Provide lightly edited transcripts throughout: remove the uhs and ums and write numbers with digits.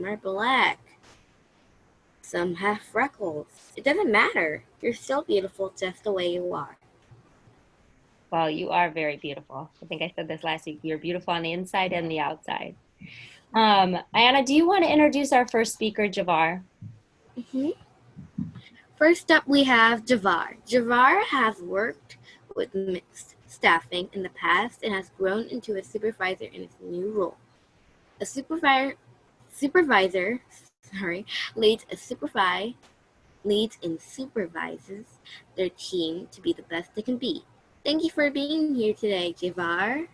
are black. Some have freckles. It doesn't matter. You're still beautiful just the way you are. Well, you are very beautiful. I think I said this last week. You're beautiful on the inside and the outside. Ayana, do you want to introduce our first speaker, Javar? Mhm. First up, we have Javar. Javar has worked with mixed staffing in the past and has grown into a supervisor in his new role. A supervisor, sorry, leads a supervise leads and supervises their team to be the best they can be. Thank you for being here today, Javar.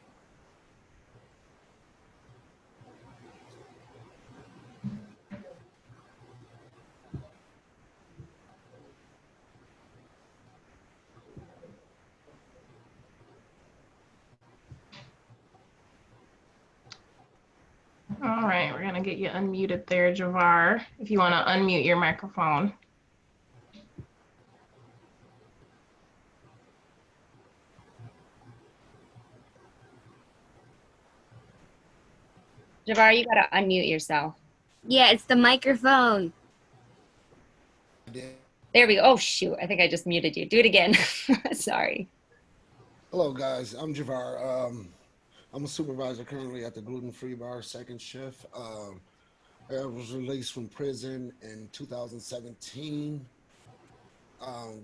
All right, we're gonna get you unmuted there, Javar, if you want to unmute your microphone. Javar, you got to unmute yourself. Yeah, it's the microphone. There we go. Oh, shoot. I think I just muted you. Do it again. Sorry. Hello, guys. I'm Javar. I'm a supervisor currently at the Gluten Free Bar, second shift. I was released from prison in 2017.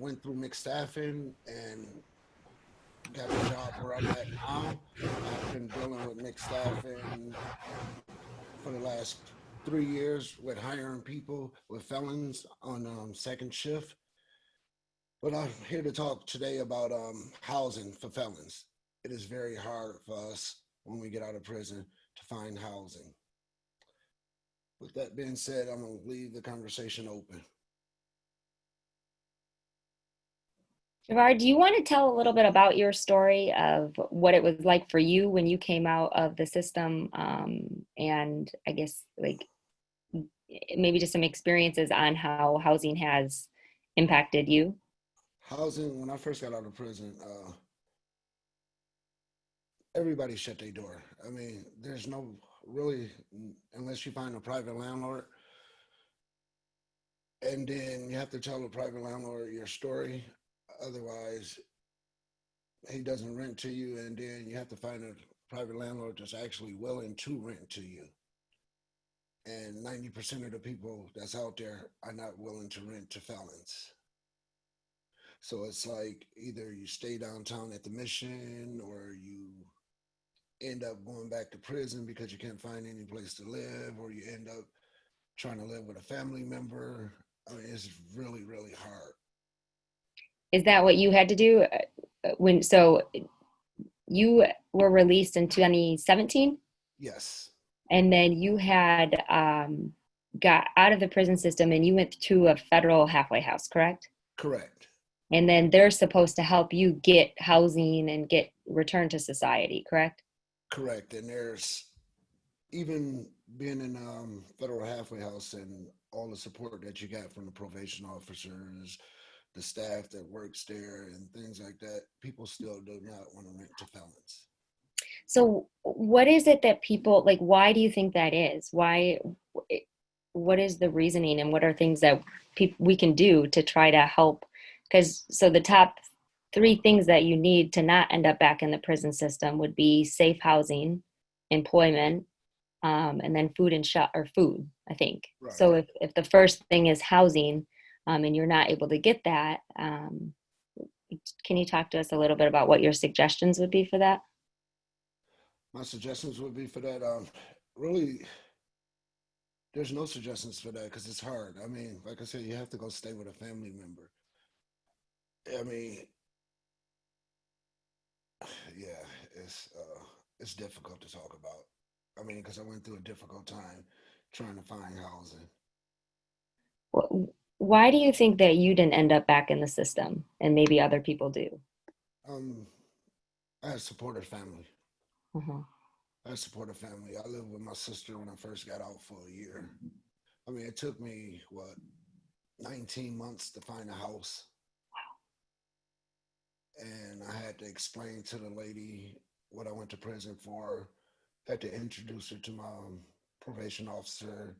Went through mixed staffing and got the job where I'm at now. I've been dealing with mixed staffing for the last 3 years with hiring people with felons on second shift. But I'm here to talk today about housing for felons. It is very hard for us when we get out of prison to find housing. With that being said, I'm going to leave the conversation open. Javar, do you want to tell a little bit about your story of what it was like for you when you came out of the system? And I guess, like, maybe just some experiences on how housing has impacted you? Housing, when I first got out of prison, everybody shut their door. I mean, there's no really, unless you find a private landlord, and then you have to tell the private landlord your story. Otherwise, he doesn't rent to you, and then you have to find a private landlord that's actually willing to rent to you. And 90% of the people that's out there are not willing to rent to felons. So it's like either you stay downtown at the mission or you end up going back to prison because you can't find any place to live, or you end up trying to live with a family member. I mean, it's really, really hard. Is that what you had to do so you were released in 2017? Yes, And then you had got out of the prison system and you went to a federal halfway house, correct? correct. And then they're supposed to help you get housing and get returned to society, correct? Correct. And there's even being in federal halfway house and all the support that you got from the probation officers, the staff that works there, and things like that, people still do not want to rent to felons. So what is it that people like, why do you think that is? What is the reasoning and what are things that we can do to try to help? Because so the top three things that you need to not end up back in the prison system would be safe housing, employment, and then food and food, I think. Right. So if the first thing is housing, and you're not able to get that, can you talk to us a little bit about what your suggestions would be for that? My suggestions would be for that. Really, there's no suggestions for that because it's hard. I mean, like I said, you have to go stay with a family member. I mean, yeah, it's difficult to talk about. I mean, because I went through a difficult time trying to find housing. Why do you think that you didn't end up back in the system and maybe other people do? Um, I had a supportive family. Uh-huh. I had a supportive family. I lived with my sister when I first got out for a year. I mean, it took me what 19 months to find a house, and I had to explain to the lady what I went to prison for. Had to introduce her to my probation officer. Had to explain to her what I went to prison for. Had to introduce her to my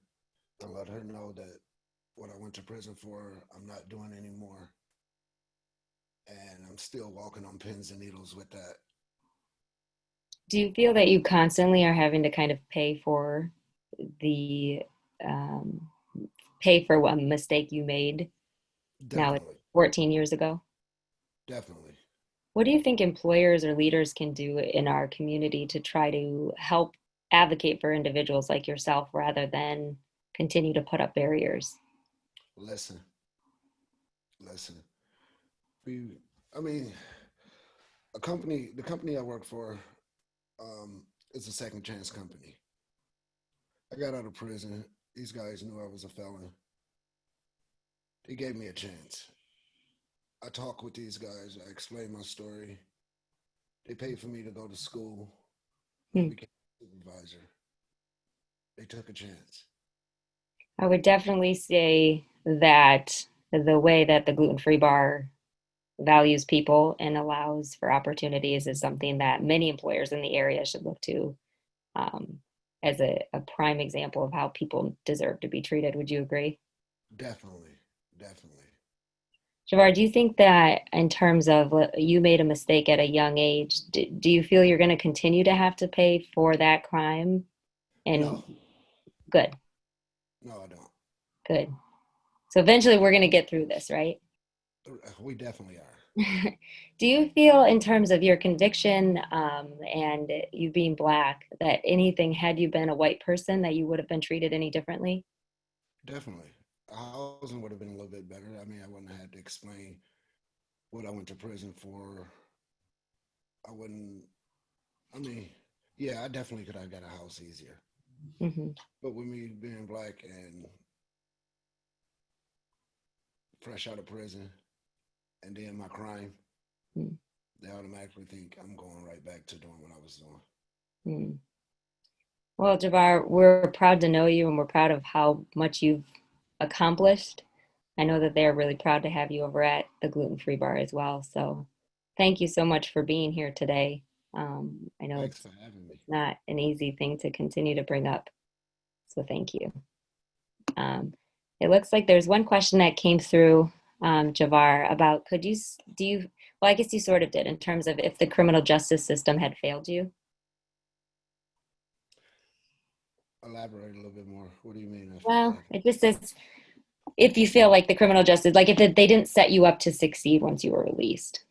I let her know that what I went to prison for, I'm not doing anymore. And I'm still walking on pins and needles with that. Do you feel that you constantly are having to kind of the um, pay for a mistake you made now it's Definitely. 14 years ago? Definitely. What do you think employers or leaders can do in our community to try to help advocate for individuals like yourself rather than continue to put up barriers? Listen, listen. We, I mean, the company I work for, is a second chance company. I got out of prison. These guys knew I was a felon. They gave me a chance. I talked with these guys. I explained my story. They paid for me to go to school. When I Hmm. became a supervisor, they took a chance. I would definitely say that the way that the gluten-free bar values people and allows for opportunities is something that many employers in the area should look to um, as a prime example of how people deserve to be treated. Would you agree? Definitely, definitely. Javar, do you think that in terms of you made a mistake at a young age, do you feel you're going to continue to have to pay for that crime? And No, good, no, I don't. good. So eventually we're going to get through this, right? We definitely are. Do you feel, in terms of your conviction and you being Black, that anything, had you been a white person, that you would have been treated any differently? Definitely. Housing would have been a little bit better. I mean, I wouldn't have had to explain what I went to prison for. I wouldn't, I mean, yeah, I definitely could have got a house easier. Hmm. But with me being black and fresh out of prison and then my crime, they automatically think I'm going right back to doing what I was doing. Mm-hmm. Well, Javar, we're proud to know you and we're proud of how much you've accomplished. I know that they're really proud to have you over at the Gluten Free Bar as well. So thank you so much for being here today. I know Thanks it's for having me. not an easy thing to continue to bring up. So thank you. Um, it looks like there's one question that came through, Javar, about do you, well, I guess you sort of did in terms of if the criminal justice system had failed you. Elaborate a little bit more. What do you mean Well, if it just says if you feel like the criminal justice, like if they didn't set you up to succeed once you were released.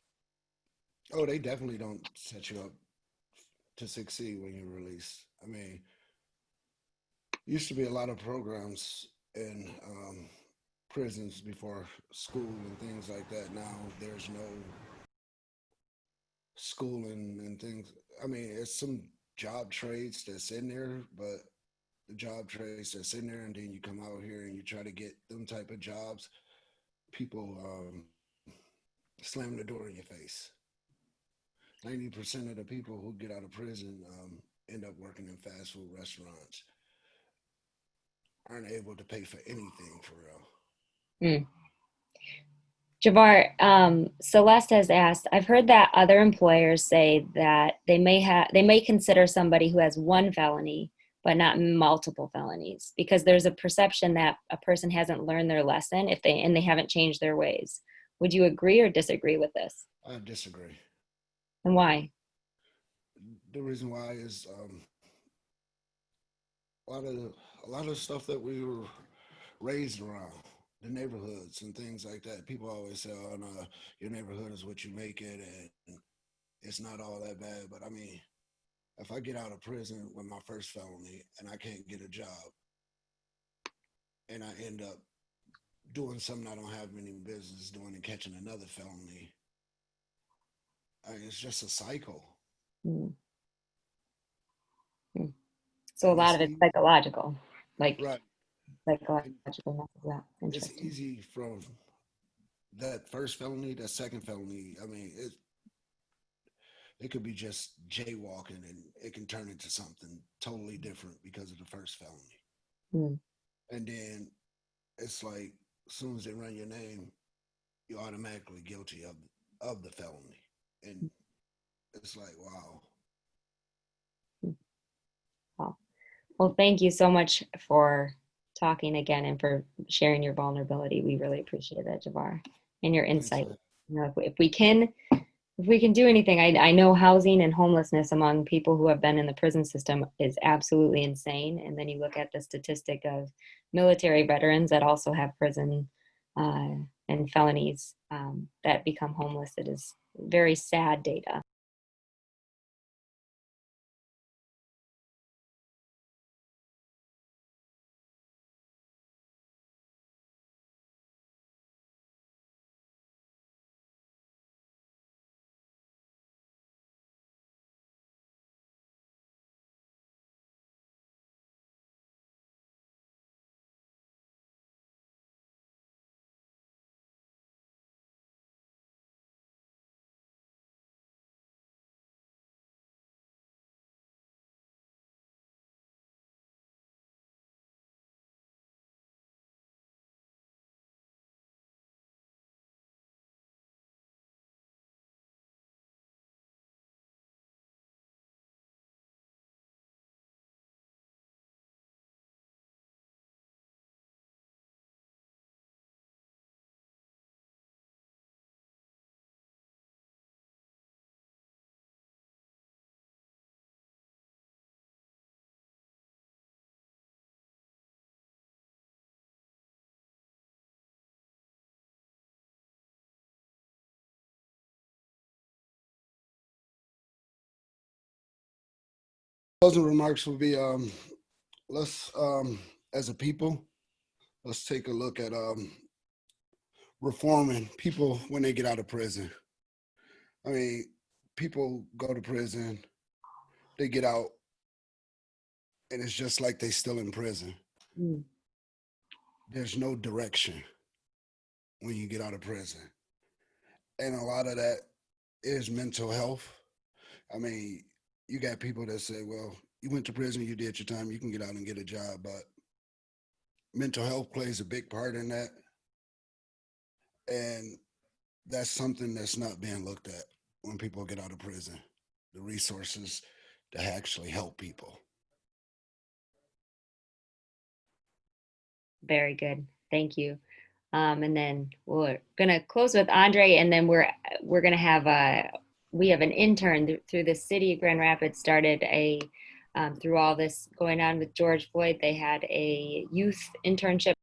oh, they definitely don't set you up to succeed when you're released. I mean, used to be a lot of programs in prisons before school and things like that. Now there's no schooling and things. I mean, it's some job trades that's in there, but the job trades that's in there, and then you come out here and you try to get them type of jobs, people slam the door in your face. 90% of the people who get out of prison end up working in fast food restaurants, aren't able to pay for anything for real. Mm. Javar, Celeste has asked, I've heard that other employers say that they may consider somebody who has one felony, but not multiple felonies, because there's a perception that a person hasn't learned their lesson if they haven't changed their ways. Would you agree or disagree with this? I disagree. And why? The reason why is a lot of a lot of stuff that we were raised around, the neighborhoods and things like that. People always say, "Oh no, your neighborhood is what you make it," and it's not all that bad. But I mean, if I get out of prison with my first felony and I can't get a job, and I end up doing something I don't have any business doing and catching another felony, I mean, it's just a cycle. Mm. Mm. So a And lot it's of it's psychological, like right. And psychological methods. Yeah, it's interesting. easy from that first felony, that second felony. I mean, it could be just jaywalking and it can turn into something totally different because of the first felony. Mm. And then it's like as soon as they run your name, you're automatically guilty of the felony. And it's like, wow. Wow. Well, thank you so much for talking again and for sharing your vulnerability. We really appreciate that, Javar, and your Thanks, insight. man. You know, if we can do anything, I know housing and homelessness among people who have been in the prison system is absolutely insane. And then you look at the statistic of military veterans that also have prison and felonies that become homeless. It is very sad data. Closing remarks will be let's as a people, let's take a look at reforming people when they get out of prison. I mean, people go to prison, they get out, and it's just like they still in prison. Mm. There's no direction when you get out of prison. And a lot of that is mental health. I mean, you got people that say, well, you went to prison, you did your time, you can get out and get a job, but mental health plays a big part in that. And that's something that's not being looked at when people get out of prison, the resources to actually help people. Very good. Thank you. And then we're gonna close with Andre, and then we're gonna have we have an intern through the city of Grand Rapids started through all this going on with George Floyd. They had a youth internship